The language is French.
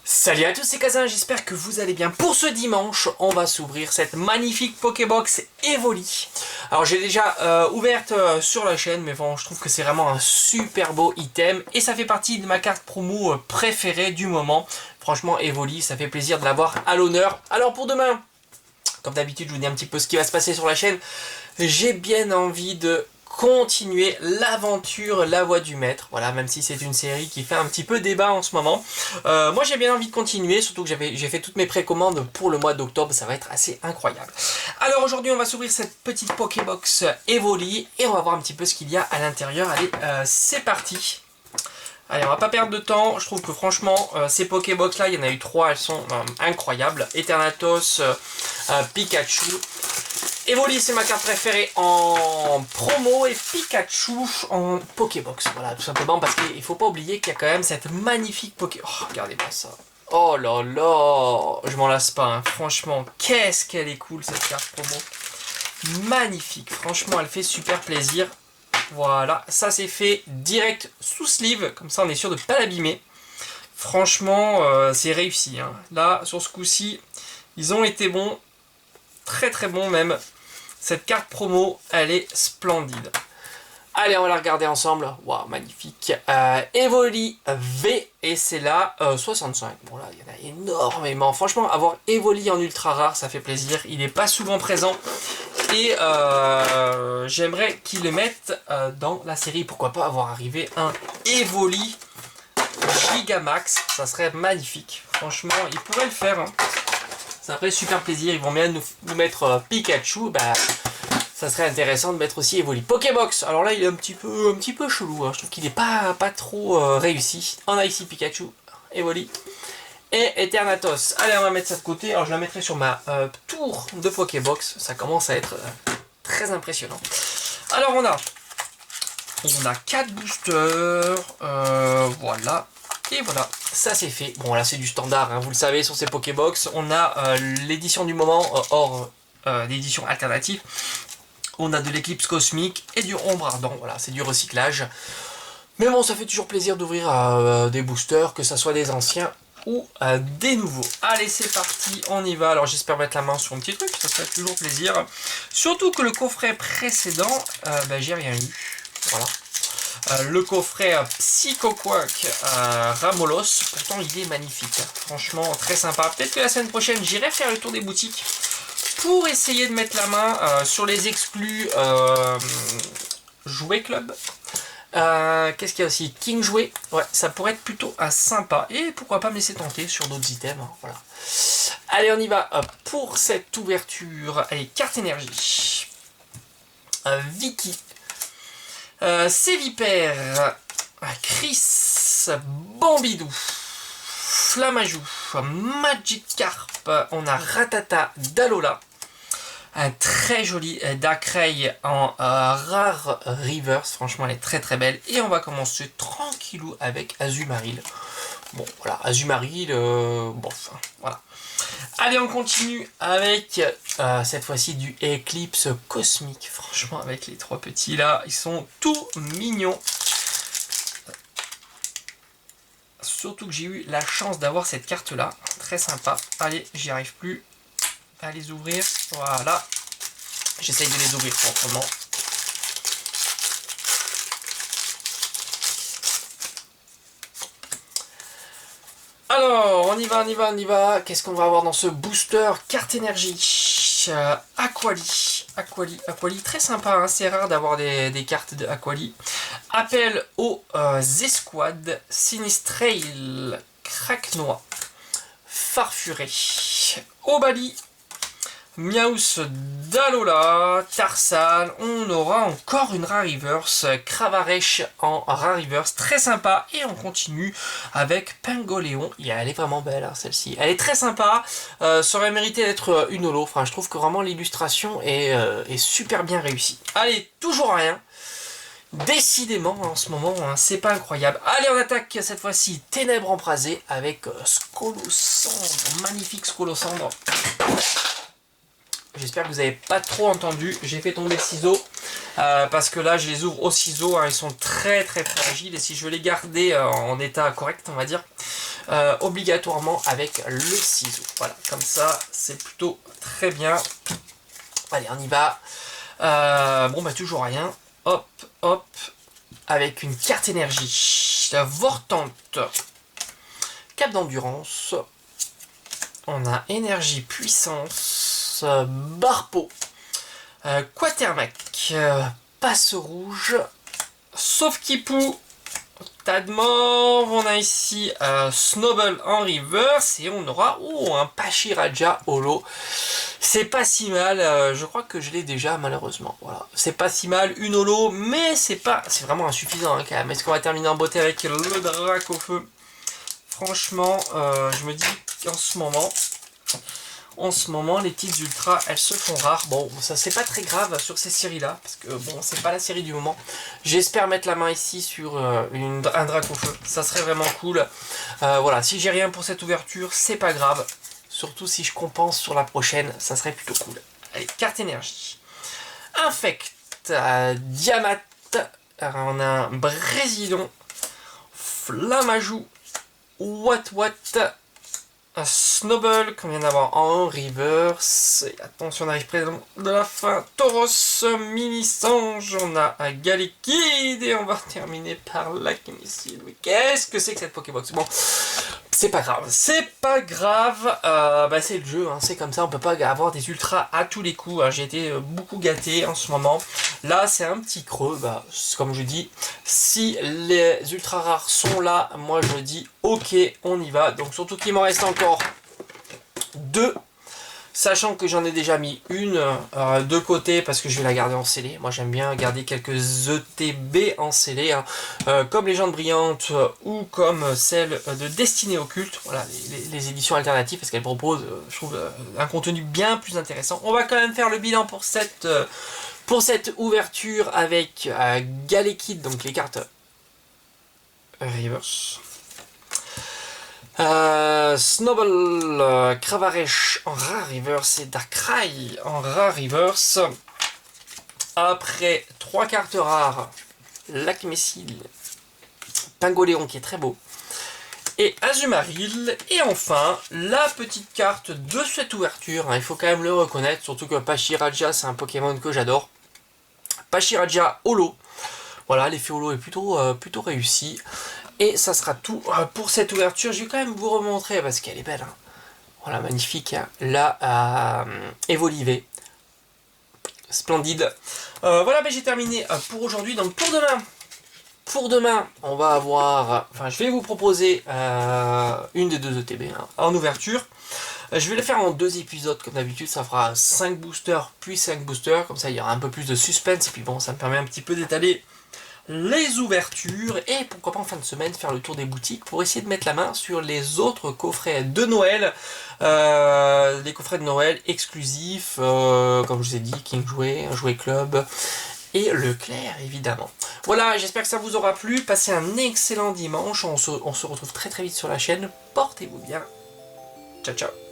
Salut à tous, c'est Kazin, j'espère que vous allez bien. Pour ce dimanche, on va s'ouvrir cette magnifique Pokébox Evoli. Alors j'ai déjà ouverte sur la chaîne, mais bon, je trouve que c'est vraiment un super beau item. Et ça fait partie de ma carte promo préférée du moment. Franchement, Evoli, ça fait plaisir de l'avoir à l'honneur. Alors pour demain, comme d'habitude, je vous dis un petit peu ce qui va se passer sur la chaîne. J'ai bien envie de continuer l'aventure La Voix du Maître, voilà, même si c'est une série qui fait un petit peu débat en ce moment. Moi j'ai bien envie de continuer, surtout que j'ai fait toutes mes précommandes pour le mois d'octobre, ça va être assez incroyable. Alors aujourd'hui on va s'ouvrir cette petite Pokébox Evoli et on va voir un petit peu ce qu'il y a à l'intérieur. Allez, c'est parti. Allez, on va pas perdre de temps, je trouve que franchement, ces Pokébox là, il y en a eu 3, elles sont incroyables. Eternatus, Pikachu. Evoli, c'est ma carte préférée en promo et Pikachu en Pokébox. Voilà, tout simplement parce qu'il ne faut pas oublier qu'il y a quand même cette magnifique Poké... Oh, regardez-moi ça. Oh là là, je m'en lasse pas, hein. Franchement, qu'est-ce qu'elle est cool cette carte promo. Magnifique, franchement, elle fait super plaisir. Voilà, ça c'est fait direct sous sleeve, comme ça on est sûr de ne pas l'abîmer. Franchement, c'est réussi, hein. Là, sur ce coup-ci, ils ont été bons. Très très bon même. Cette carte promo, elle est splendide. Allez, on va la regarder ensemble. Waouh, magnifique. Evoli V, et c'est la 65. Bon là, il y en a énormément. Franchement, avoir Evoli en ultra rare, ça fait plaisir. Il n'est pas souvent présent. Et j'aimerais qu'ils le mettent dans la série. Pourquoi pas avoir arrivé un Evoli Gigamax. Ça serait magnifique. Franchement, ils pourraient le faire, hein. Ça ferait super plaisir, ils vont bien nous mettre Pikachu, bah ça serait intéressant de mettre aussi Evoli. Pokébox, alors là il est un petit peu chelou, hein. Je trouve qu'il n'est pas trop réussi. On a ici Pikachu, Evoli et Eternatus. Allez, on va mettre ça de côté, alors je la mettrai sur ma tour de Pokébox, ça commence à être très impressionnant. Alors on a 4 boosters, voilà. Et voilà, ça c'est fait. Bon là c'est du standard, hein, vous le savez, sur ces Pokébox. On a l'édition du moment, hors l'édition alternative. On a de l'éclipse cosmique et du ombre ardent. Voilà, c'est du recyclage. Mais bon, ça fait toujours plaisir d'ouvrir des boosters, que ce soit des anciens ou des nouveaux. Allez, c'est parti, on y va. Alors j'espère mettre la main sur un petit truc, ça fait toujours plaisir. Surtout que le coffret précédent, j'ai rien eu. Voilà. Le coffret Psychoquack Ramolos, pourtant il est magnifique, hein. Franchement très sympa. Peut-être que la semaine prochaine j'irai faire le tour des boutiques pour essayer de mettre la main sur les exclus Jouet Club. Qu'est-ce qu'il y a aussi? King Jouet, ouais, ça pourrait être plutôt sympa. Et pourquoi pas me laisser tenter sur d'autres items, hein, voilà. Allez, on y va pour cette ouverture. Allez, carte énergie. Vicky. Sévipère, Chris, Bambidou, Flamajou, Magikarp, on a Ratata, Dalola, un très joli Darkrai en rare reverse, franchement elle est très très belle. Et on va commencer tranquillou avec Azumarill. Bon voilà, Azumarill, bon, voilà. Allez, on continue avec cette fois-ci du Eclipse Cosmique. Franchement, avec les 3 petits là, ils sont tout mignons. Surtout que j'ai eu la chance d'avoir cette carte là. Très sympa. Allez, j'y arrive plus à les ouvrir. Voilà. J'essaye de les ouvrir proprement. Alors, on y va, on y va, on y va. Qu'est-ce qu'on va avoir dans ce booster? Carte énergie. Aquali, très sympa, hein. C'est rare d'avoir des cartes de Aquali. Appel aux escouades. Sinistrail, Cracknois, Farfuré, Obali, Miaus, Dalola, Tarsal. On aura encore une rare reverse, Cravaresh en rare reverse, très sympa. Et on continue avec Pingoléon. Elle est vraiment belle, hein, celle-ci. Elle est très sympa. Ça aurait mérité d'être une holo. Enfin, je trouve que vraiment l'illustration est super bien réussie. Allez, toujours rien. Décidément, en ce moment, hein, c'est pas incroyable. Allez, on attaque cette fois-ci Ténèbres embrasées avec Scolosandre. Magnifique Scolosandre. J'espère que vous n'avez pas trop entendu. J'ai fait tomber le ciseau parce que là je les ouvre au ciseau, hein. Ils sont très très fragiles et si je veux les garder en état correct, on va dire, obligatoirement avec le ciseau. Voilà, comme ça, c'est plutôt très bien. Allez, on y va. Bon, bah toujours rien. Hop, hop. Avec une carte énergie. Vortante. Cap d'endurance. On a énergie, puissance. Barpeau. Quatermac. Passe rouge. Sauf Kipou. Tas de mort. On a ici Snowball en reverse. Et on aura un Pachiraja holo. C'est pas si mal. Je crois que je l'ai déjà malheureusement. Voilà. C'est pas si mal. Une holo. Mais c'est vraiment insuffisant hein, quand même. Est-ce qu'on va terminer en beauté avec le Drac au feu? Franchement, je me dis qu'en ce moment, les petites ultras, elles se font rares. Bon, ça c'est pas très grave sur ces séries-là, parce que bon, c'est pas la série du moment. J'espère mettre la main ici sur un drac au feu. Ça serait vraiment cool. Voilà, si j'ai rien pour cette ouverture, c'est pas grave. Surtout si je compense sur la prochaine, ça serait plutôt cool. Allez, carte énergie. Infect, Diamat. Alors, on a un Brésilon. Flammajou. What, un Snowball qu'on vient d'avoir en reverse. Et attention, on arrive près de la fin. Tauros, Mini-Sange. On a un Galekid. Et on va terminer par Lakmessil. Mais qu'est-ce que c'est que cette Pokébox? Bon, c'est pas grave. C'est pas grave. C'est le jeu. Hein, c'est comme ça. On peut pas avoir des ultras à tous les coups. Hein. J'ai été beaucoup gâté en ce moment. Là, c'est un petit creux. Comme je dis, si les ultra rares sont là, moi je dis ok, on y va. Donc surtout qu'il m'en reste encore 2. Sachant que j'en ai déjà mis une de côté parce que je vais la garder en scellé. Moi j'aime bien garder quelques ETB en scellé. Hein, comme Légende Brillante ou comme celle de Destinée Occulte. Voilà, les éditions alternatives parce qu'elles proposent, je trouve, un contenu bien plus intéressant. On va quand même faire le bilan pour cette ouverture avec Galekid, donc les cartes reverse. Snowball, Cravaresh en rare reverse et Darkrai en rare reverse. Après 3 cartes rares, Lakmessil, Pingoléon qui est très beau, et Azumarill. Et enfin, la petite carte de cette ouverture, hein, il faut quand même le reconnaître, surtout que Pachiraja c'est un Pokémon que j'adore. Pachiraja holo. Voilà, l'effet holo est plutôt réussi. Et ça sera tout pour cette ouverture. Je vais quand même vous remontrer parce qu'elle est belle. Hein. Voilà, magnifique. Hein. La Evolivé. Splendide. Voilà, j'ai terminé pour aujourd'hui. Donc pour demain, on va avoir... Enfin, je vais vous proposer une des 2 ETB hein, en ouverture. Je vais le faire en 2 épisodes comme d'habitude. Ça fera 5 boosters puis 5 boosters. Comme ça, il y aura un peu plus de suspense. Et puis bon, ça me permet un petit peu d'étaler les ouvertures et pourquoi pas en fin de semaine faire le tour des boutiques pour essayer de mettre la main sur les autres coffrets de Noël, les coffrets de Noël exclusifs, comme je vous ai dit, King Jouet, Jouet Club et Leclerc évidemment. Voilà, j'espère que ça vous aura plu, passez un excellent dimanche, on se retrouve très vite sur la chaîne, portez-vous bien, ciao ciao.